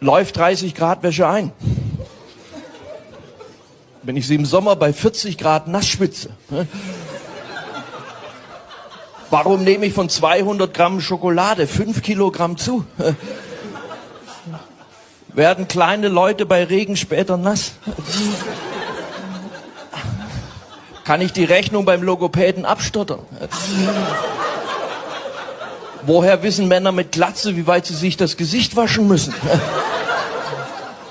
läuft 30 Grad Wäsche ein. Wenn ich sie im Sommer bei 40 Grad nass schwitze. Warum nehme ich von 200 Gramm Schokolade 5 Kilogramm zu? Werden kleine Leute bei Regen später nass? Kann ich die Rechnung beim Logopäden abstottern? Woher wissen Männer mit Glatze, wie weit sie sich das Gesicht waschen müssen?